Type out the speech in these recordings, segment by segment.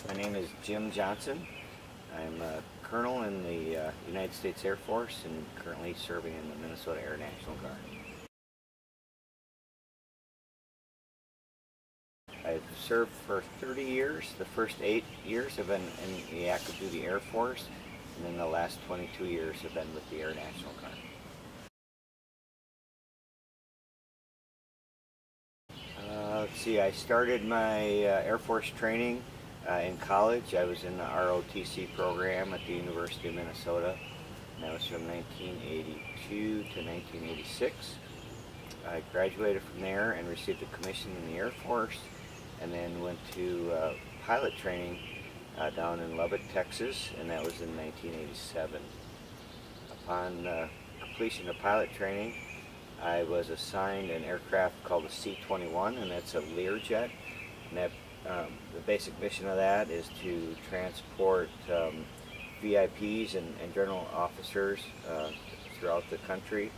My name is Jim Johnson. I'm a colonel in the United States Air Force and currently serving in the Minnesota Air National Guard. I've served for 30 years. The first 8 years have been in the active duty Air Force, and then the last 22 years have been with the Air National Guard. Let's see, I started my Air Force training in college. I was in the ROTC program at the University of Minnesota, and that was from 1982 to 1986. I graduated from there and received a commission in the Air Force, and then went to pilot training down in Lubbock, Texas, and that was in 1987. Upon completion of pilot training, I was assigned an aircraft called the C-21, and that's a Learjet. And that, the basic mission of that is to transport VIPs and general officers throughout the country.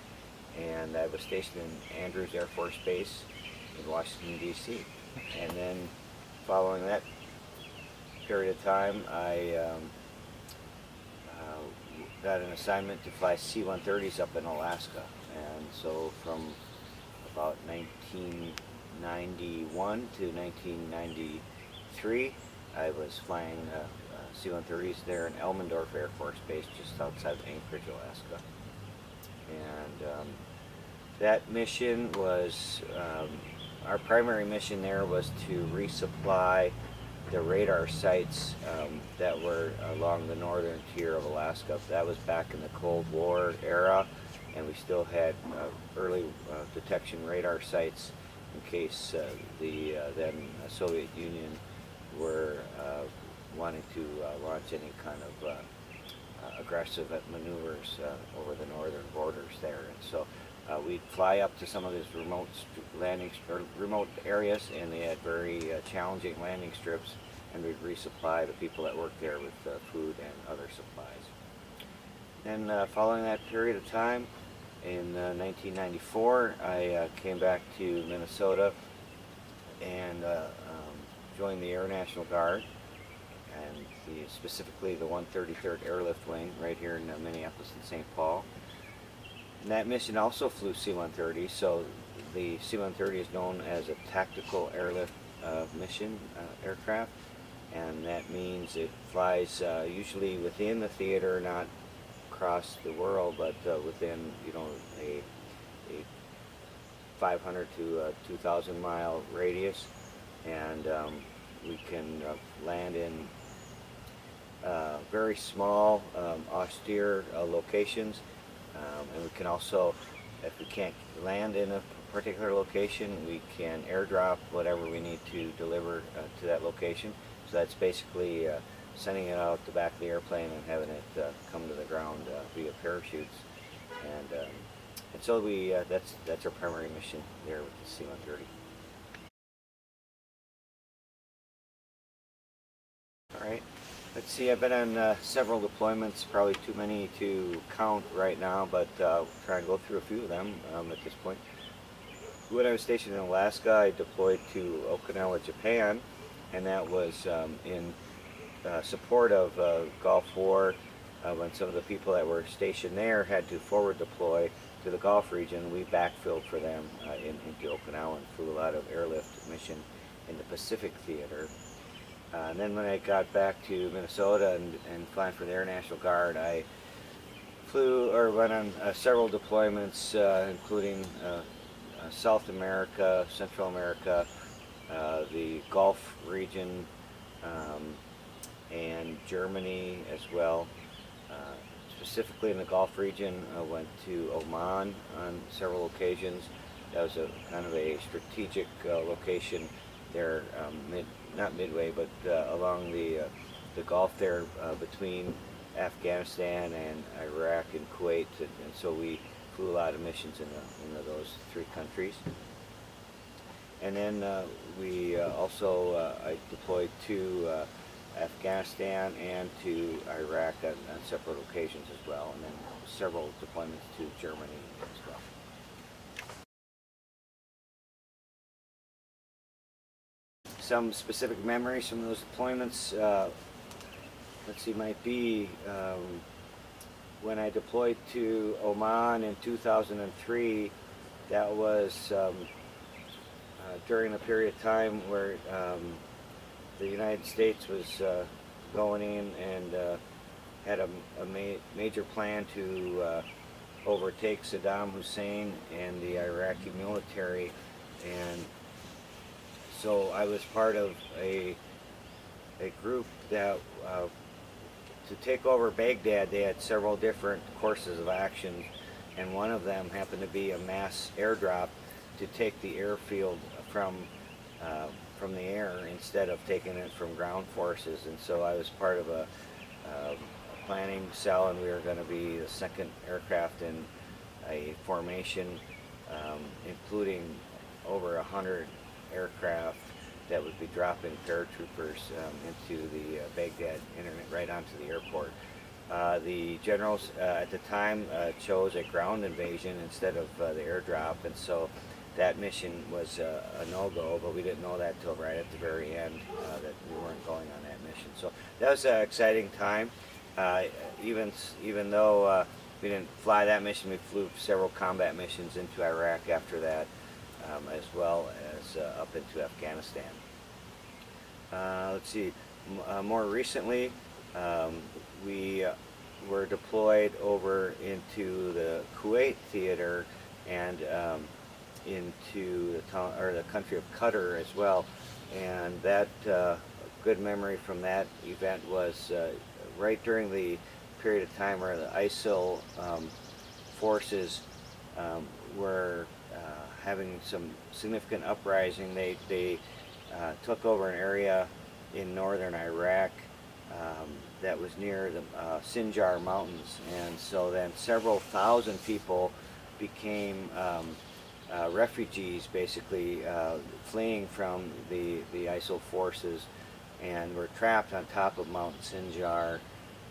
And I was stationed in Andrews Air Force Base in Washington, D.C. And then following that period of time, I got an assignment to fly C-130s up in Alaska. And so from about 1991 to 1993, I was flying C-130s there in Elmendorf Air Force Base, just outside of Anchorage, Alaska. And that mission was, our primary mission there was to resupply the radar sites that were along the northern tier of Alaska. That was back in the Cold War era, and we still had early detection radar sites in case the then Soviet Union were wanting to launch any kind of aggressive maneuvers over the northern borders there. And so we'd fly up to some of these remote landing or remote areas, and they had very challenging landing strips, and we'd resupply the people that worked there with food and other supplies. Then following that period of time, in 1994, I came back to Minnesota and joined the Air National Guard, and specifically the 133rd Airlift Wing right here in Minneapolis and St. Paul. And that mission also flew C-130, so the C-130 is known as a tactical airlift mission aircraft, and that means it flies usually within the theater, not across the world, but within, you know, a 500 to 2,000 mile radius, and we can land in very small, austere locations, and we can also, if we can't land in a particular location, we can airdrop whatever we need to deliver to that location. So that's basically sending it out the back of the airplane and having it come to the ground via parachutes. And so we that's our primary mission there with the C-130. All right. Let's see, I've been on several deployments, probably too many to count right now, but I'll try and go through a few of them at this point. When I was stationed in Alaska, I deployed to Okinawa, Japan, and that was in support of Gulf War, when some of the people that were stationed there had to forward deploy to the Gulf region. We backfilled for them into Okinawa and flew a lot of airlift mission in the Pacific theater. And then when I got back to Minnesota and flying for the Air National Guard, I flew or went on several deployments, including South America, Central America, the Gulf region, and Germany as well. Specifically in the Gulf region, I went to Oman on several occasions. That was a kind of a strategic location there, not midway, but along the Gulf there, between Afghanistan and Iraq and Kuwait, and so we flew a lot of missions in those three countries. And then we also I deployed to Afghanistan and to Iraq on separate occasions as well, and then several deployments to Germany as well. some specific memories from those deployments, let's see, might be when I deployed to Oman in 2003. That was during a period of time where the United States was going in and had a major plan to overtake Saddam Hussein and the Iraqi military. And so I was part of a group that to take over Baghdad. They had several different courses of action, and one of them happened to be a mass airdrop to take the airfield from the air instead of taking it from ground forces. And so I was part of a planning cell, and we were going to be the second aircraft in a formation, including over 100 aircraft that would be dropping paratroopers into the Baghdad internet right onto the airport. The generals at the time chose a ground invasion instead of the airdrop, and so that mission was a no-go, but we didn't know that till right at the very end that we weren't going on that mission. So that was an exciting time. Even though we didn't fly that mission, we flew several combat missions into Iraq after that, as well as up into Afghanistan. Let's see, more recently we were deployed over into the Kuwait theater and into the town, or the country of Qatar as well. And that good memory from that event was right during the period of time where the ISIL forces were having some significant uprising. They took over an area in northern Iraq that was near the Sinjar Mountains, and so then several thousand people became refugees, basically fleeing from the ISIL forces, and were trapped on top of Mount Sinjar.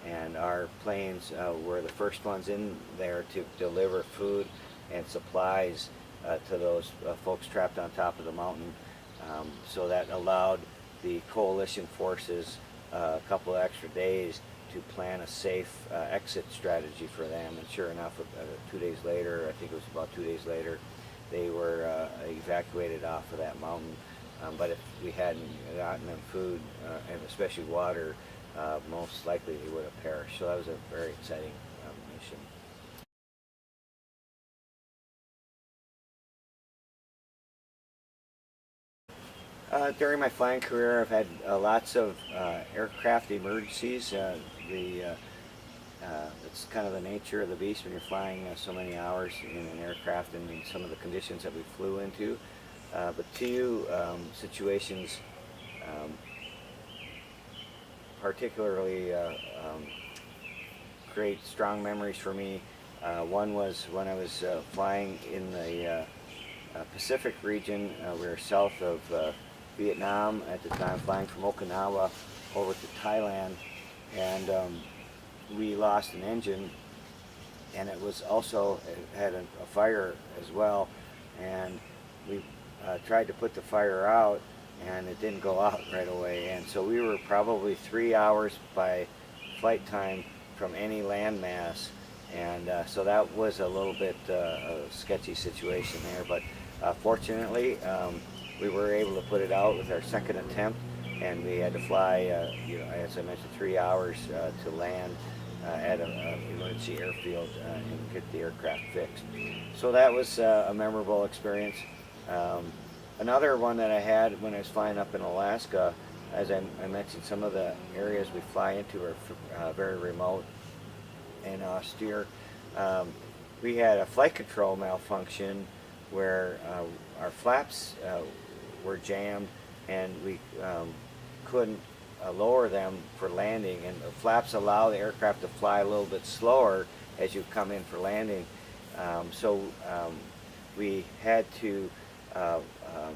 And our planes were the first ones in there to deliver food and supplies to those folks trapped on top of the mountain. So that allowed the coalition forces a couple of extra days to plan a safe exit strategy for them. And sure enough, 2 days later, I think it was about 2 days later, they were evacuated off of that mountain. But if we hadn't gotten them food, and especially water, most likely they would have perished. So that was a very exciting mission. During my flying career, I've had lots of aircraft emergencies. It's kind of the nature of the beast when you're flying so many hours in an aircraft and in some of the conditions that we flew into. But two situations particularly create strong memories for me. One was when I was flying in the Pacific region. We were south of Vietnam at the time, flying from Okinawa over to Thailand, and we lost an engine, and it was also, it had a fire as well, and we tried to put the fire out, and it didn't go out right away. And so we were probably 3 hours by flight time from any landmass, and so that was a little bit a sketchy situation there. But fortunately, we were able to put it out with our second attempt, and we had to fly, as I mentioned, 3 hours to land at an emergency airfield and get the aircraft fixed. So that was a memorable experience. Another one that I had when I was flying up in Alaska, as I mentioned, some of the areas we fly into are very remote and austere. We had a flight control malfunction where our flaps were jammed, and we couldn't lower them for landing, and the flaps allow the aircraft to fly a little bit slower as you come in for landing. So we had to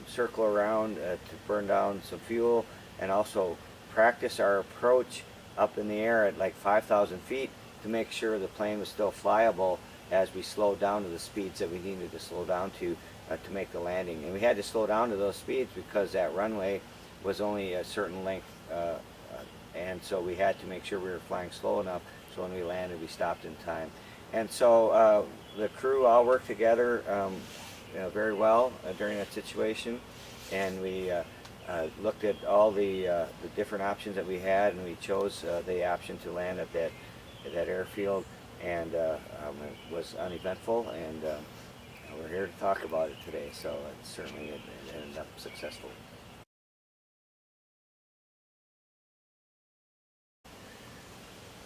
circle around to burn down some fuel, and also practice our approach up in the air at like 5,000 feet to make sure the plane was still flyable as we slowed down to the speeds that we needed to slow down to make the landing. And we had to slow down to those speeds because that runway was only a certain length, and so we had to make sure we were flying slow enough so when we landed we stopped in time. And so the crew all worked together very well during that situation, and we looked at all the different options that we had, and we chose the option to land at that airfield, and it was uneventful, and we're here to talk about it today, so it ended up successful.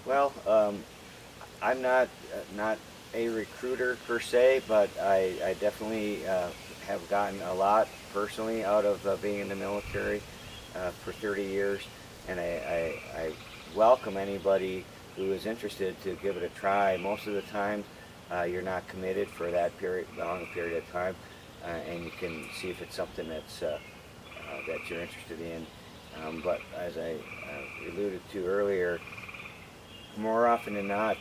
Well, I'm not a recruiter per se, but I definitely have gotten a lot personally out of being in the military for 30 years, and I welcome anybody who is interested to give it a try. Most of the time, you're not committed for that long period of time, and you can see if it's something that you're interested in. But as I alluded to earlier, more often than not,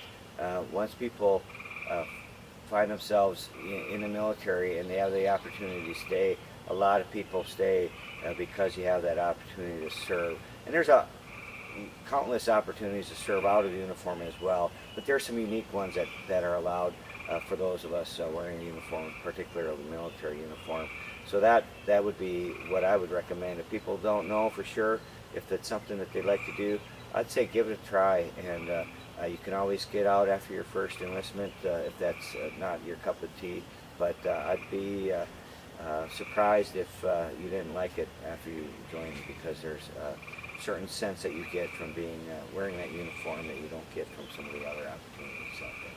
once people find themselves in the military and they have the opportunity to stay, a lot of people stay because you have that opportunity to serve. And there's countless opportunities to serve out of the uniform as well, but there are some unique ones that are allowed for those of us wearing a uniform, particularly a military uniform. So that would be what I would recommend. If people don't know for sure if that's something that they'd like to do, I'd say give it a try, and you can always get out after your first enlistment if that's not your cup of tea. But I'd be surprised if you didn't like it after you joined, because there's a certain sense that you get from being wearing that uniform that you don't get from some of the other opportunities out there.